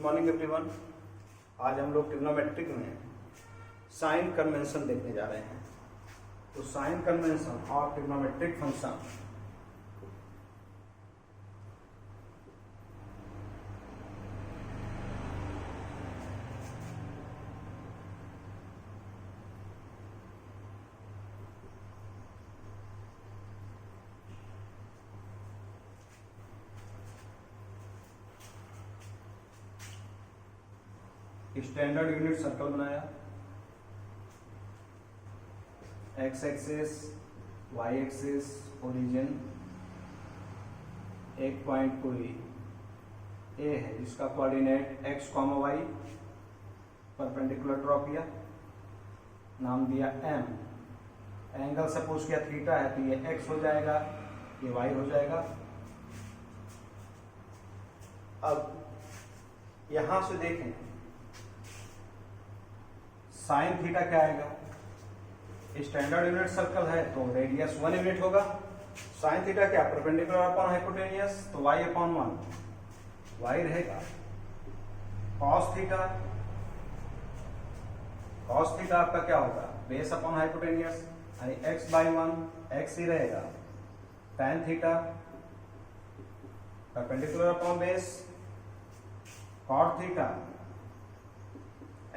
Morning everyone. आज हम लोग ट्रिग्नोमेट्रिक में साइन कन्वेंशन देखने जा रहे हैं। तो साइन कन्वेंशन और trigonometric function standard unit circle बनाया, x axis, y axis, origin, एक पॉइंट कोई ए है जिसका coordinate x comma y, perpendicular draw किया, नाम दिया एम, एंगल सपोज किया थीटा है तो ये एक्स हो जाएगा, ये वाई हो जाएगा। अब यहां से देखें साइन थीटा क्या आएगा, स्टैंडर्ड यूनिट सर्कल है तो रेडियस 1 यूनिट होगा। साइन थीटा क्या, परपेंडिकुलर अपॉन हाइपोटेनियस, तो y अपॉन 1 y रहेगा। कॉस थीटा आपका क्या होगा, बेस अपॉन हाइपोटेनियस यानी x/1 x ही रहेगा। tan theta perpendicular upon base, cot theta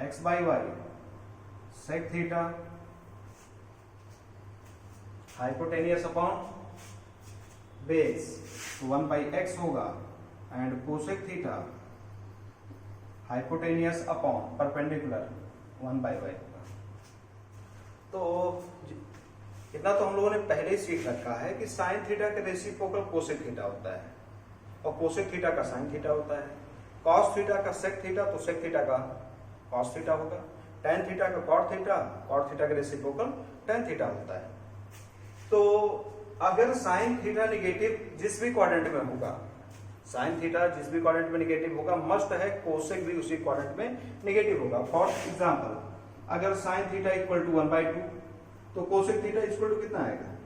x/y, sec theta hypotenuse upon base 1/x होगा, and cosec theta hypotenuse upon perpendicular 1/y होगा। तो इतना तो हम लोगों ने पहले ही सीख रखा है कि साइन थीटा का रेसिप्रोकल कोसेक थीटा होता है और कोसेक थीटा का साइन थीटा होता है। कॉस थीटा का सेक थीटा तो सेक थीटा का कॉस थीटा होगा। tan थीटा का कॉट थीटा का रेसिप्रोकल tan थीटा होता है। तो अगर साइन थीटा निगेटिव जिस भी क्वाड्रेंट में होगा, साइन थीटा जिस भी क्वाड्रेंट में निगेटिव होगा, मस्ट है कोसेक भी उसी क्वाड्रेंट में निगेटिव होगा। फॉर एग्जांपल अगर साइन थीटा इक्वल टू 1/2 तो कोसेक थीटा इक्वल टू कितना आएगा,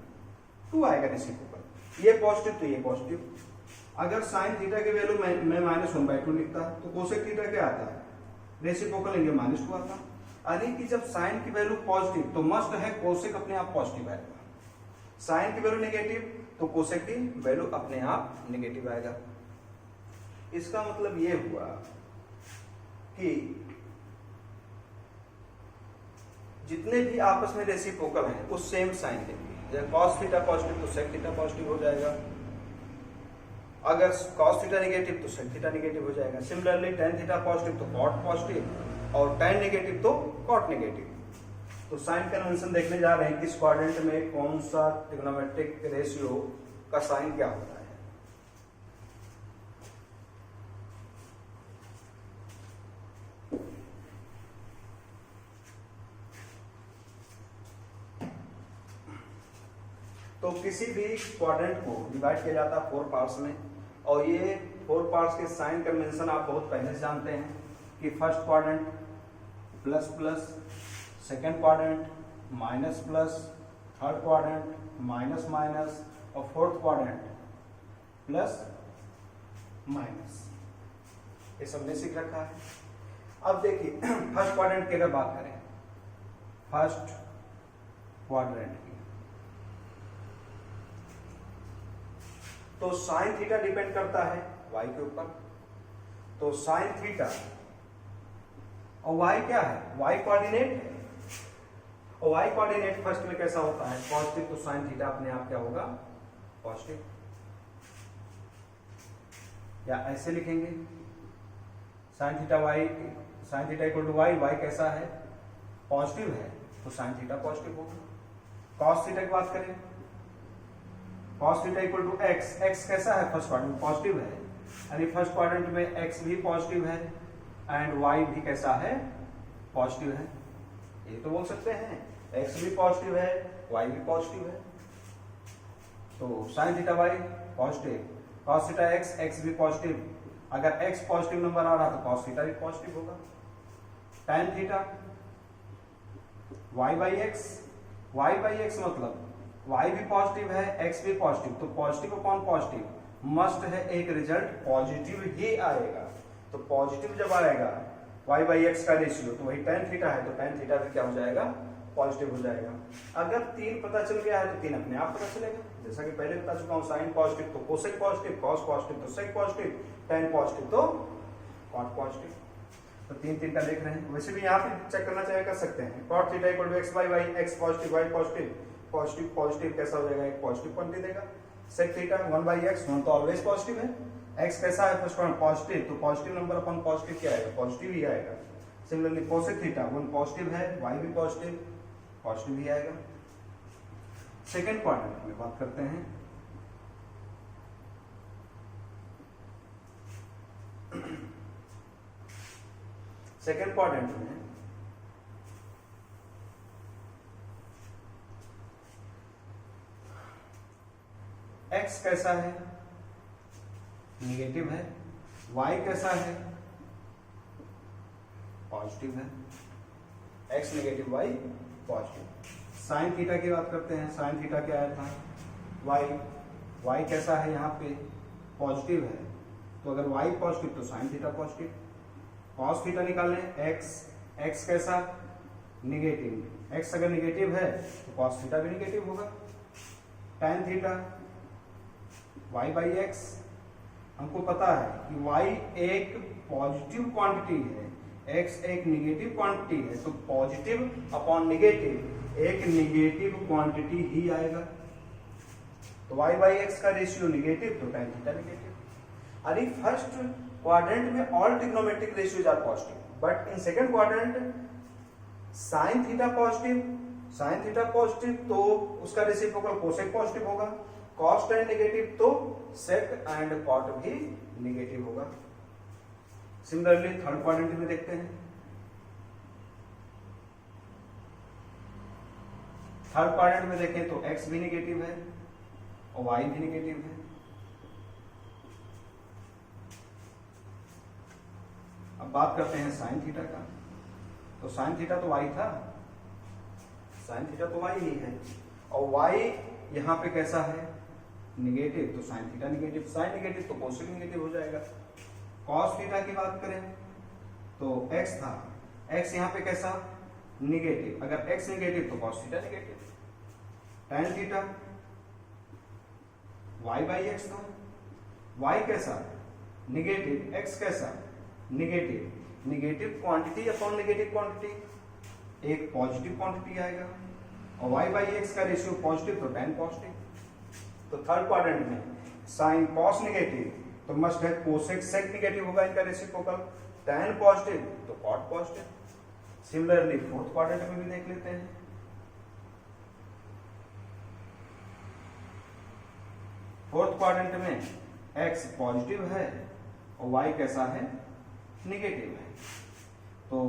2 आएगा रेसिप्रोकल। ये पॉजिटिव तो ये पॉजिटिव। अगर साइन थीटा की वैल्यू मैं -1/2 लिखता तो कोसेक थीटा क्या आता है, रेसिप्रोकल इंगे -2 आता। यानी कि जब साइन की वैल्यू पॉजिटिव तो मस्ट है कोसेक अपने आप पॉजिटिव आएगा, साइन की वैल्यू नेगेटिव तो कोसेक की वैल्यू अपने आप नेगेटिव आएगा। इसका मतलब ये हुआ कि जितने भी आपस में रेसिप्रोकल हैं वो सेम साइन देंगे। जब कॉस थीटा पॉजिटिव तो सेक थीटा पॉजिटिव हो जाएगा, अगर कॉस थीटा नेगेटिव तो सेक थीटा नेगेटिव हो जाएगा। सिमिलरली tan थीटा पॉजिटिव तो कॉट पॉजिटिव और tan नेगेटिव तो कॉट नेगेटिव। तो साइन कन्वेंशन देखने जा रहे हैं किस क्वाड्रेंट में कौन सा ट्रिग्नोमेट्रिक रेशियो का साइन क्या होता है। तो किसी भी क्वाड्रेंट को डिवाइड किया जाता है 4 पार्ट्स में, और ये 4 पार्ट्स के साइन कन्वेंशन आप बहुत पहले से जानते हैं कि first quadrant plus plus, second quadrant minus plus, third quadrant minus minus और फोर्थ क्वाड्रेंट प्लस माइनस। ये सबने सीख रखा है। अब देखिए फर्स्ट क्वाड्रेंट की अगर बात करें, फर्स्ट क्वाड्रेंट की, तो साइन थीटा डिपेंड करता है y के ऊपर। तो साइन थीटा और y क्या है, y कोऑर्डिनेट है, और y कोऑर्डिनेट फर्स्ट में कैसा होता है, पॉजिटिव, तो साइन थीटा अपने आप क्या होगा, पॉजिटिव। या ऐसे लिखेंगे sine theta equal to y कैसा है, पॉजिटिव है, तो साइन थीटा पॉजिटिव होगा। कॉस थीटा की बात करें, cos theta equal to x कैसा है, फर्स्ट क्वाड्रेंट पॉजिटिव है, यानी फर्स्ट क्वाड्रेंट में x भी पॉजिटिव है एंड y भी कैसा है, पॉजिटिव है। ये तो बोल सकते हैं x भी पॉजिटिव है, y भी पॉजिटिव है। तो sine theta y positive, cos theta x भी पॉजिटिव। अगर x पॉजिटिव नंबर आ रहा तो कॉस थीटा भी पॉजिटिव होगा। tan थीटा y/x मतलब y भी पॉजिटिव है, x भी पॉजिटिव, तो पॉजिटिव अपॉन पॉजिटिव मस्ट है एक रिजल्ट पॉजिटिव ही आएगा। तो पॉजिटिव जब आएगा y बाई एक्स का रेशियो तो वही tan थीटा है, तो tan थीटा भी क्या हो जाएगा, पॉजिटिव हो जाएगा। अगर 3 पता चल गया है तो 3 अपने आप पता चलेगा, जैसा कि पहले बता चुका हूँ, साइन पॉजिटिव तो कोसेक पॉजिटिव, कॉस पॉजिटिव तो सेक पॉजिटिव, tan पॉजिटिव तो कॉट पॉजिटिव। तो 3 का देख रहे हैं। वैसे भी यहाँ पे चेक करना चाहे कर सकते हैं, cot theta equal to x by y, x positive y positive, positive positive कैसा हो जाएगा, एक पॉजिटिव क्वांटिटी देगा। सेक थीटा 1 बाई एक्स, 1 तो ऑलवेज पॉजिटिव है, x कैसा है फर्स्ट वन पॉजिटिव, तो पॉजिटिव नंबर अपन पॉजिटिव क्या आएगा, पॉजिटिव ही आएगा। सिमिलरली कोसेक थीटा 1 पॉजिटिव है, y भी पॉजिटिव, पॉजिटिव ही आएगा। सेकंड क्वाड्रेंट में बात करते हैं। सेकंड क्वाड्रेंट में x कैसा है, निगेटिव है, y कैसा है, पॉजिटिव है, x negative y positive. Sine theta की बात करते हैं। साइन थीटा क्या आया था, y कैसा है, यहाँ पे पॉजिटिव है, तो अगर y पॉजिटिव तो sine theta positive. Cos theta निकालने, x कैसा, निगेटिव, x अगर निगेटिव है तो कॉस थीटा भी निगेटिव होगा। tan theta y by x, हमको पता है कि y एक पॉजिटिव क्वांटिटी है, x एक निगेटिव क्वांटिटी है, तो पॉजिटिव अपॉन निगेटिव एक निगेटिव क्वांटिटी ही आएगा। तो y बाई एक्स का रेशियो निगेटिव तो tan थीटा निगेटिव। अरे फर्स्ट क्वाड्रेंट में all trigonometric ratios are positive, but in second quadrant sine theta positive तो उसका रेसिप्रोकल कोसेक पॉजिटिव होगा, कॉस tan नेगेटिव तो सेक एंड कॉट भी negative होगा। सिमिलरली थर्ड क्वाड्रेंट में देखते हैं। थर्ड क्वाड्रेंट में देखें तो x भी नेगेटिव है और y भी नेगेटिव है। अब बात करते हैं साइन थीटा का। तो साइन थीटा तो y था, साइन थीटा तो y ही है, और y यहाँ पे कैसा है, निगेटिव, तो sine theta negative, sine negative तो कोसेक निगेटिव हो जाएगा। कॉस थीटा की बात करें तो x था, x यहाँ पे कैसा, निगेटिव, अगर x निगेटिव तो cos theta negative. tan theta y by x था, y कैसा, निगेटिव, x कैसा, negative, negative quantity upon negative quantity एक पॉजिटिव क्वांटिटी आएगा, और y बाई एक्स का रेशियो पॉजिटिव तो tan पॉजिटिव। तो थर्ड क्वाड्रेंट में साइन कॉस निगेटिव तो मस्ट है कोसेक सेक निगेटिव होगा इनका रेसिप्रोकल, tan पॉजिटिव तो cot positive. Similarly fourth quadrant में भी देख लेते हैं। फोर्थ क्वाड्रेंट में x पॉजिटिव है और y कैसा है, निगेटिव है। तो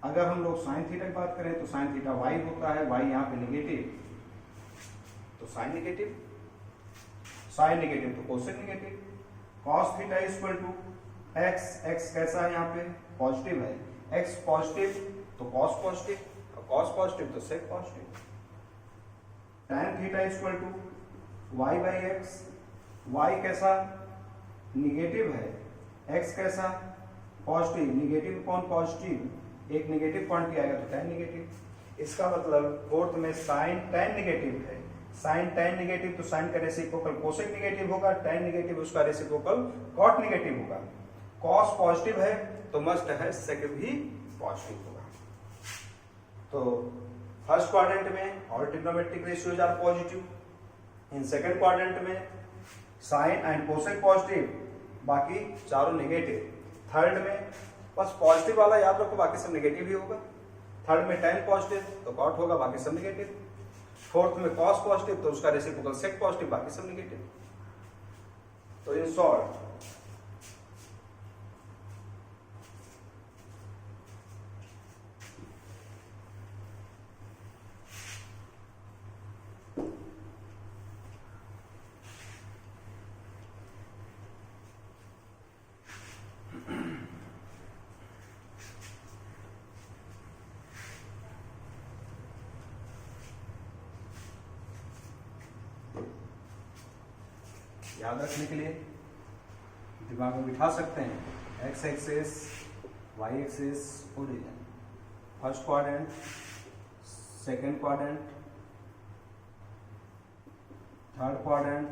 अगर हम लोग साइन थीटा की बात करें तो साइन थीटा y होता है, y यहाँ पे निगेटिव तो साइन निगेटिव, साइन निगेटिव तो cosec negative. Cos theta equal to x कैसा है, यहाँ पे पॉजिटिव है, x पॉजिटिव तो कॉस पॉजिटिव, और कॉस पॉजिटिव तो sec positive. tan theta equal to y by x, y कैसा, निगेटिव है, x कैसा, पॉजिटिव, निगेटिव अपॉन पॉजिटिव एक निगेटिव क्वांटिटी आएगा तो tan निगेटिव। इसका मतलब फोर्थ में साइन tan निगेटिव है, साइन tan नेगेटिव तो साइन का रेसिप्रोकल कोसेक नेगेटिव होगा, tan नेगेटिव उसका रेसिप्रोकल कॉट नेगेटिव होगा। कॉस पॉजिटिव है तो मस्ट है सेक भी पॉजिटिव होगा। तो फर्स्ट क्वाड्रेंट में all trigonometric ratios are positive, in second quadrant में साइन एंड कोसेक पॉजिटिव, बाकी चारों नेगेटिव। थर्ड में बस पॉजिटिव वाला याद रखो, बाकी सब नेगेटिव ही होगा। थर्ड में tan पॉजिटिव तो कॉट होगा, बाकी सब नेगेटिव। फोर्थ में कॉस पॉजिटिव तो उसका रेसिप्रोकल सेक पॉजिटिव, बाकी सब नेगेटिव। तो इन शॉर्ट याद रखने के लिए दिमाग में बिठा सकते हैं x axis, y axis, origin, first quadrant, second quadrant, third quadrant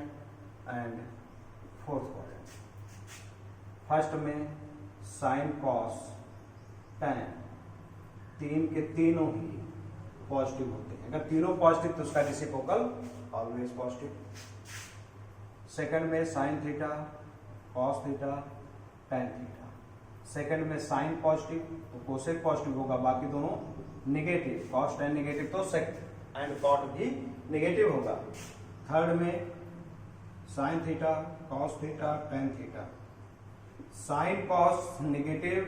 and fourth quadrant. First में साइन कॉस टैन, तीन के तीनों ही पॉजिटिव होते हैं। अगर तीनों पॉजिटिव तो उसका रेसिप्रोकल ऑलवेज पॉजिटिव। सेकंड में sine theta, cos theta, tan theta. Second में साइन पॉजिटिव तो कोसेक पॉजिटिव होगा, बाकी दोनों नेगेटिव, कॉस टैन नेगेटिव तो सेक एंड कॉट भी नेगेटिव होगा। थर्ड में sine theta, cos theta, tan theta. Sine cos negative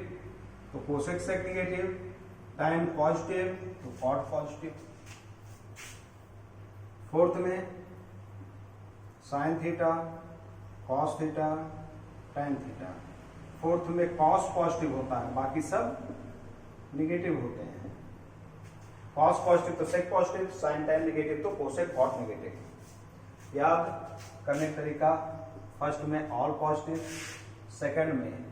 तो cosec sec negative, tan positive तो कॉट पॉजिटिव। फोर्थ में sine theta, cos theta, tan theta. Fourth में cos positive होता है, बाकी सब निगेटिव होते हैं। कॉस पॉजिटिव तो sec positive, sign tan negative तो कोसेक कॉट नेगेटिव। याद करने का तरीका, फर्स्ट में ऑल पॉजिटिव, सेकंड में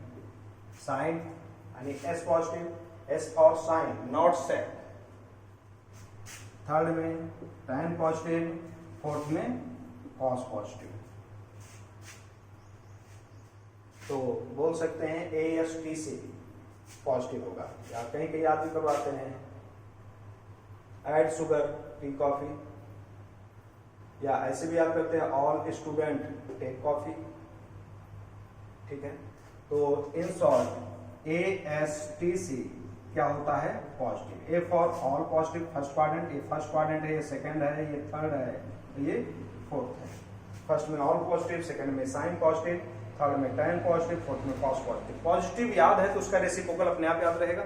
साइन यानी एस पॉजिटिव, एस और साइन नॉट सेक। थर्ड में टैन पॉजिटिव, फोर्थ में कॉस पॉजिटिव। तो बोल सकते हैं ए एस टी से पॉजिटिव होगा, या कहीं कहीं याद भी करवाते हैं ऐड शुगर टी कॉफी, या ऐसे भी याद करते हैं ऑल स्टूडेंट टेक कॉफी। ठीक है, तो in short A S T C क्या होता है, positive. A for all positive, first quadrant, ये फर्स्ट क्वाड्रेंट है, ये सेकंड है, ये थर्ड है, ये फोर्थ है। फर्स्ट में ऑल पॉजिटिव, सेकंड में साइन पॉजिटिव, थर्ड में टैन पॉजिटिव, फोर्थ में कॉस पॉजिटिव। पॉजिटिव याद है तो उसका रेसिप्रोकल अपने आप याद रहेगा।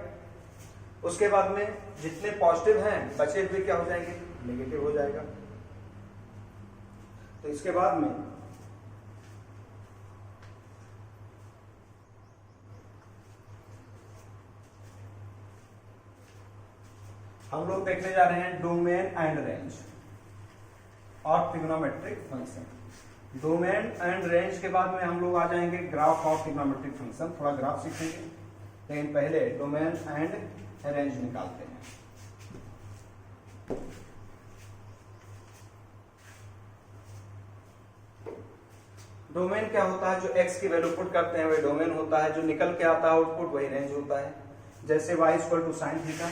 उसके बाद में जितने पॉजिटिव हैं बचे हुए क्या हो जाएंगे, नेगेटिव हो जाएगा। तो इसके बाद में हम लोग देखने जा रहे हैं डोमेन एंड रेंज और trigonometric function. Domain and range के बाद में हम लोग आ जाएंगे ग्राफ और ट्रिग्नोमेट्रिक फंक्शन, थोड़ा ग्राफ सीखेंगे, लेकिन पहले डोमेन एंड रेंज निकालते हैं। डोमेन क्या होता है, जो x की वैल्यू पुट करते हैं वही डोमेन होता है, जो निकल के आता है आउटपुट वही रेंज होता है। जैसे y equal to sine theta,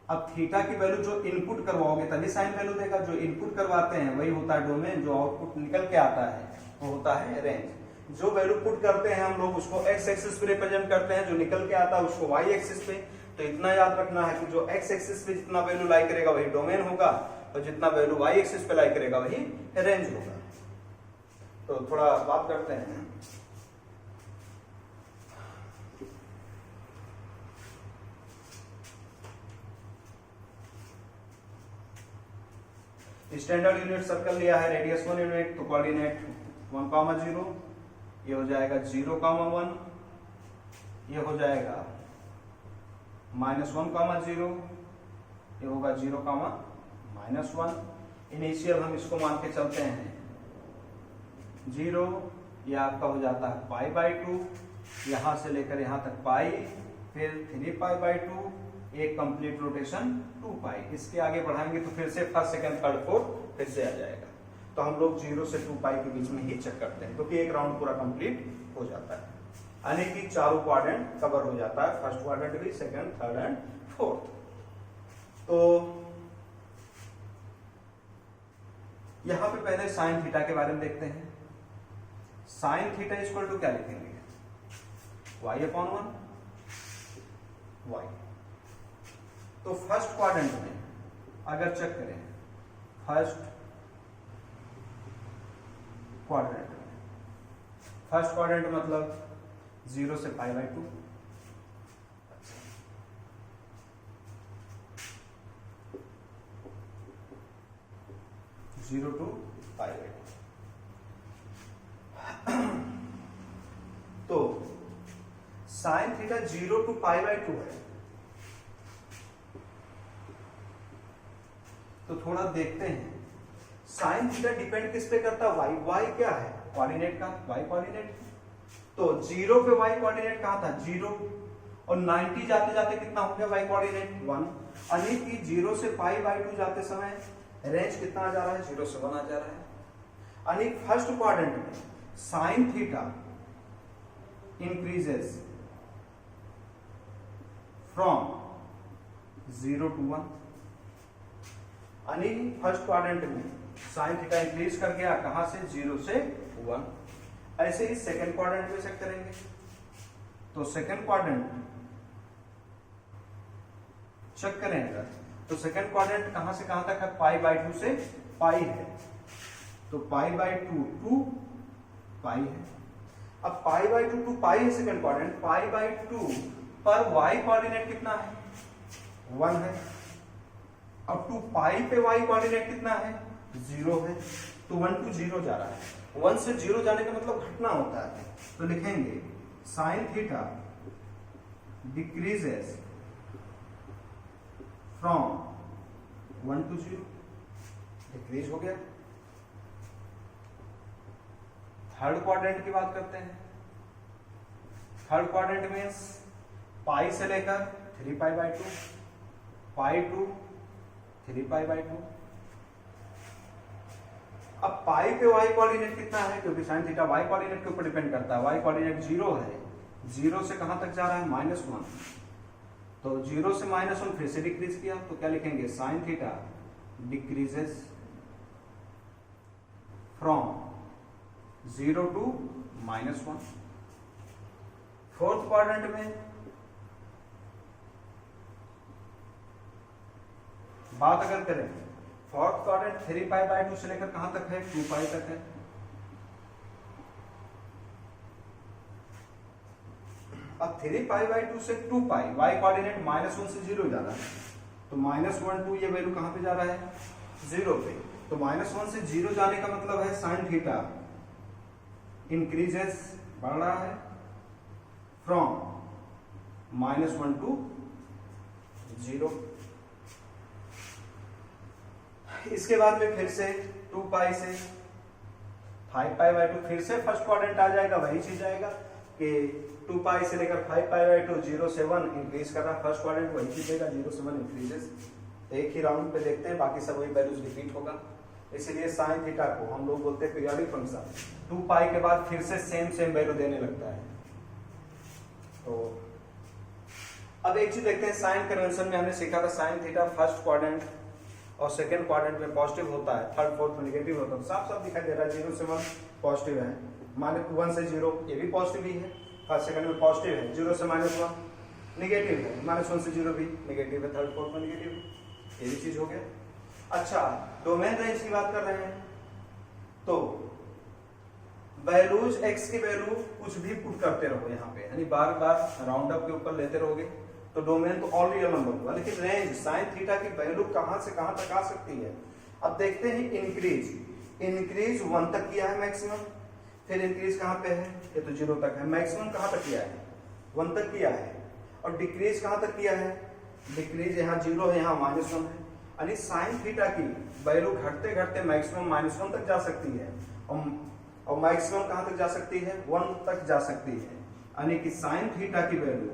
अब थीटा की वैल्यू जो इनपुट करवाओगे तभी साइन वैल्यू देगा, जो इनपुट करवाते हैं वही होता है डोमेन, जो आउटपुट निकल के आता है वो होता है रेंज। जो वैल्यू पुट करते हैं हम लोग उसको एक्स एक्सिस पे रिप्रेजेंट करते हैं, जो निकल के आता है उसको वाई एक्सिस पे। तो इतना याद रखना है कि जो एक्स एक्सिस पे जितना वैल्यू लाई करेगा वही डोमेन होगा, और जितना वैल्यू वाई एक्सिस पे लाई करेगा वही रेंज होगा। तो थोड़ा बात करते हैं। स्टैंडर्ड यूनिट सर्कल लिया है, रेडियस 1 यूनिट, तो कोऑर्डिनेट 1,0, ये हो जाएगा 0,1, ये हो जाएगा -1,0, ये होगा 0,-1। इनिशियल हम इसको मान के चलते हैं 0, ये आपका हो जाता है π/2, यहां से लेकर यहां तक पाई, फिर 3π/2, एक कंप्लीट रोटेशन 2π। इसके आगे बढ़ाएंगे तो फिर से फर्स्ट सेकंड थर्ड फोर्थ फिर से आ जाएगा। तो हम लोग 0 से 2π के बीच में ही चेक करते हैं, क्योंकि एक राउंड पूरा कंप्लीट हो जाता है, यानी कि चारों क्वाड्रेंट कवर हो जाता है, फर्स्ट क्वाड्रेंट भी, सेकंड, थर्ड एंड फोर्थ। तो यहां पे पहले साइन थीटा के बारे में देखते हैं। साइन थीटा इक्वल टू क्या लिखेंगे, y/1 y। तो फर्स्ट क्वाड्रेंट में अगर चेक करें, फर्स्ट क्वाड्रेंट मतलब 0 से π/2, 0 to π/2। तो साइन थीटा 0 to π/2 है। तो थोड़ा देखते हैं, साइन थीटा डिपेंड किस पे करता है, वाई। वाई क्या है, कोऑर्डिनेट का, वाई कोऑर्डिनेट। तो 0 पे y कोऑर्डिनेट कहाँ था 0, और 90 जाते जाते कितना हो गया y कोऑर्डिनेट 1, यानी कि 0 से π/2 जाते समय रेंज कितना आ जा रहा है 0 से 1 आ जा रहा है। यानी फर्स्ट क्वाड्रेंट में sine theta increases from 0 to 1, यानी फर्स्ट क्वाड्रेंट में साइन थीटा इंक्रीज कर गया कहां से 0 से 1। ऐसे ही सेकंड क्वाड्रेंट में चेक करेंगे, तो सेकंड क्वाड्रेंट चेक करेंगे तो सेकंड क्वाड्रेंट कहां से कहां तक है π/2 से पाई है, तो π/2 टू पाई है। अब π/2 टू पाई है सेकंड क्वाड्रेंट, π/2 पर y कोऑर्डिनेट कितना है 1 है, अब टू पाई पे y कोऑर्डिनेट कितना है 0 है, तो 1 to 0 जा रहा है। 1 से 0 जाने का मतलब घटना होता है, तो लिखेंगे sine theta decreases from 1 to 0, decrease हो गया। थर्ड क्वाड्रेंट की बात करते हैं। थर्ड क्वाड्रेंट मीन्स पाई से लेकर 3π/2, पाई टू 3π/2। अब पाई पे y कोऑर्डिनेट कितना है, क्योंकि साइन थीटा y कोऑर्डिनेट के ऊपर डिपेंड करता है, y कोऑर्डिनेट 0 है, 0 से कहां तक जा रहा है -1, तो 0 से -1 फिर से डिक्रीज किया, तो क्या लिखेंगे sine theta decreases from 0 to -1। Fourth quadrant में बात अगर करें, फोर्थ क्वाड्रेंट 3π/2 से लेकर कहां तक है 2π तक है। अब 3π/2 से 2π y कोऑर्डिनेट -1 से 0 जा रहा है, तो -1 2 ये वैल्यू कहां पे जा रहा है 0 पे, तो -1 से 0 जाने का मतलब है साइन थीटा इंक्रीजेस बढ़ रहा है फ्रॉम -1 to 0। इसके बाद में फिर से 2π से 5π/2 फिर से फर्स्ट क्वाड्रेंट आ जाएगा, वही चीज आएगा कि 2π से लेकर 5π/2 0 से 1 इंक्रीज कर रहा है फर्स्ट क्वाड्रेंट, वही चीज देगा 0 से 1 इंक्रीजेस। एक ही राउंड पे देखते हैं, बाकी सब वही वैल्यूज रिपीट होगा। इसीलिए साइन थीटा को हम लोग बोलते हैं पीरियोडिक फंक्शन। 2π के बाद फिर से सेम वैल्यू देने लगता है। तो अब एक चीज देखते हैं, साइन कन्वेंशन में हमने सीखा था साइन थीटा फर्स्ट क्वाड्रेंट और सेकंड क्वाड्रेंट में पॉजिटिव होता है, थर्ड फोर्थ में नेगेटिव होता है। साफ साफ दिखाई दे रहा है 0 से 1 पॉजिटिव है, -1 से 0 ये भी पॉजिटिव ही है, फर्स्ट सेकंड में पॉजिटिव है, 0 से -1 नेगेटिव है, -1 से 0 भी नेगेटिव है, थर्ड फोर्थ में नेगेटिव है, ये भी चीज हो गया। अच्छा, डोमेन रेंज की बात कर रहे हैं, तो वैल्यूज x की वैल्यू कुछ भी पुट करते रहो यहाँ पे, यानी बार बार राउंड अप के ऊपर लेते रहोगे तो डोमेन तो ऑल रियल नंबर होगा, लेकिन रेंज साइन थीटा की वैल्यू कहां से कहां तक आ सकती है। अब देखते हैं इंक्रीज 1 तक किया है मैक्सिमम, फिर इंक्रीज कहां पे है, ये तो 0 तक है, मैक्सिमम कहां तक किया है 1 तक किया है, और डिक्रीज कहां तक किया है, डिक्रीज यहाँ 0 है, यहाँ -1 है, यानी साइन थीटा की वैल्यू घटते घटते मैक्सिमम -1 तक जा सकती है, और मैक्सिमम कहां तक जा सकती है 1 तक जा सकती है, यानी कि साइन थीटा की वैल्यू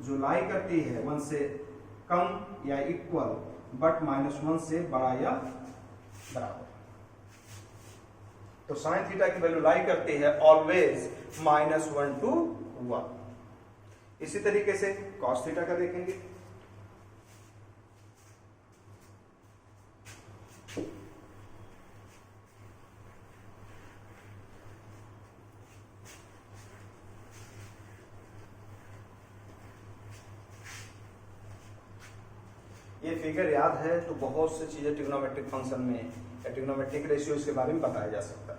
जो लाई करती है 1 से कम या इक्वल बट -1 से बड़ा या बराबर। तो साइन थीटा की वैल्यू लाई करती है ऑलवेज -1 to 1। इसी तरीके से कॉस थीटा का देखेंगे, ये फिगर याद है तो बहुत सी चीजें ट्रिग्नोमेट्रिक फंक्शन में या ट्रिग्नोमेट्रिक रेशियोज के बारे में बताया जा सकता है।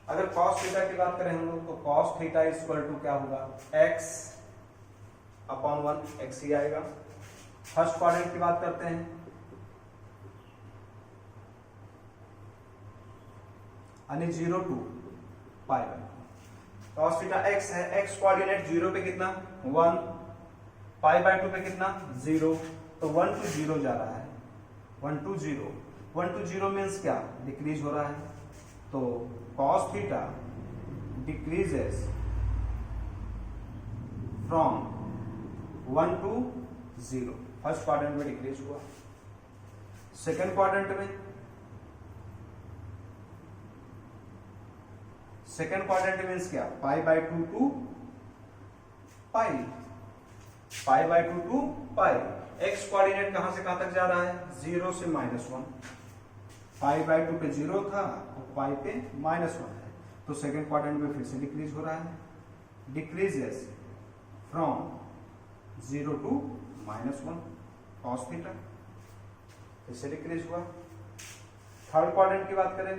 अगर cos थीटा की बात करें हम लोग, तो cos थीटा इक्वल टू क्या होगा x/1 x ही आएगा। फर्स्ट क्वाड्रेंट की बात करते हैं, यानी 0 to π। cos थीटा x है, x कोऑर्डिनेट 0 पे कितना 1, π/2 पे कितना 0, तो 1 to 0 जा रहा है, 1 to 0 मीन्स क्या डिक्रीज हो रहा है, तो cos theta decreases from 1 to 0। First quadrant में डिक्रीज हुआ। सेकेंड क्वाड्रेंट मीन्स क्या, π/2 to pi, π/2 to pi. X coordinate कहां से कहां तक जा रहा है, 0 से -1। π/2 पे 0 था और पाई पे -1 है, तो सेकेंड क्वाड्रेंट में फिर से डिक्रीज हो रहा है, decreases from 0 to -1 cos theta, फिर से डिक्रीज हुआ। थर्ड क्वाड्रेंट की बात करें,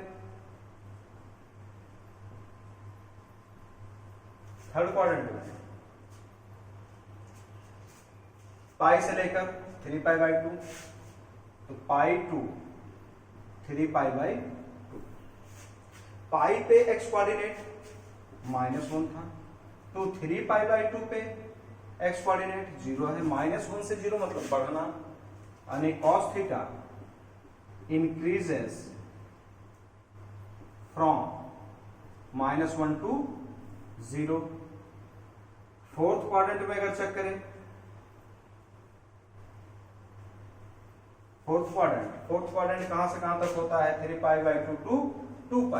थर्ड क्वाड्रेंट में पाई से लेकर 3π/2, तो पाई टू 3π/2। पाई पे एक्स कोऑर्डिनेट -1 था, तो 3π/2 पे एक्स कोऑर्डिनेट 0 है। -1 से 0 मतलब बढ़ना, यानी cos theta increases from -1 to 0। Fourth quadrant में अगर चेक करें, फोर्थ क्वाड्रेंट कहां से कहां तक होता है, 3π/2 to 2π।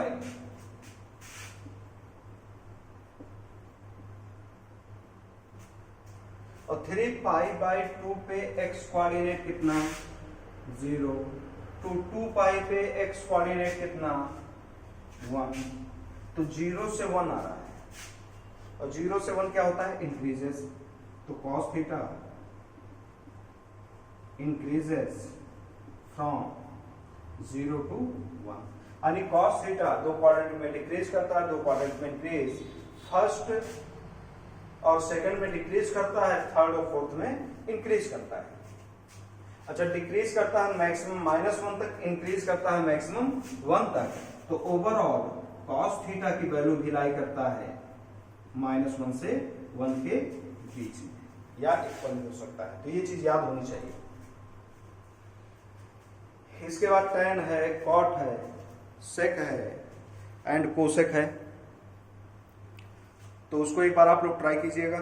और 3π/2 पे एक्स कोऑर्डिनेट कितना, 0, तो 2π पे एक्स कोऑर्डिनेट कितना, 1। तो 0 से 1 आ रहा है, और 0 से 1 क्या होता है, इंक्रीजेस। तो cos theta increases from 0 to 1, यानी cos थीटा दो क्वाड्रेंट में डिक्रीज करता है, दो क्वाड्रेंट में इंक्रीज, फर्स्ट और सेकंड में डिक्रीज करता है, थर्ड और फोर्थ में इंक्रीज करता है। अच्छा, डिक्रीज करता है मैक्सिमम -1 तक, इंक्रीज करता है मैक्सिमम 1 तक। तो ओवरऑल cos थीटा की वैल्यू भी लाई करता है -1 से 1 के बीच में, या इक्वल हो सकता है। तो ये चीज याद होनी चाहिए। इसके बाद tan है, cot है, sec है एंड कोसेक है। तो उसको एक बार आप लोग ट्राई कीजिएगा।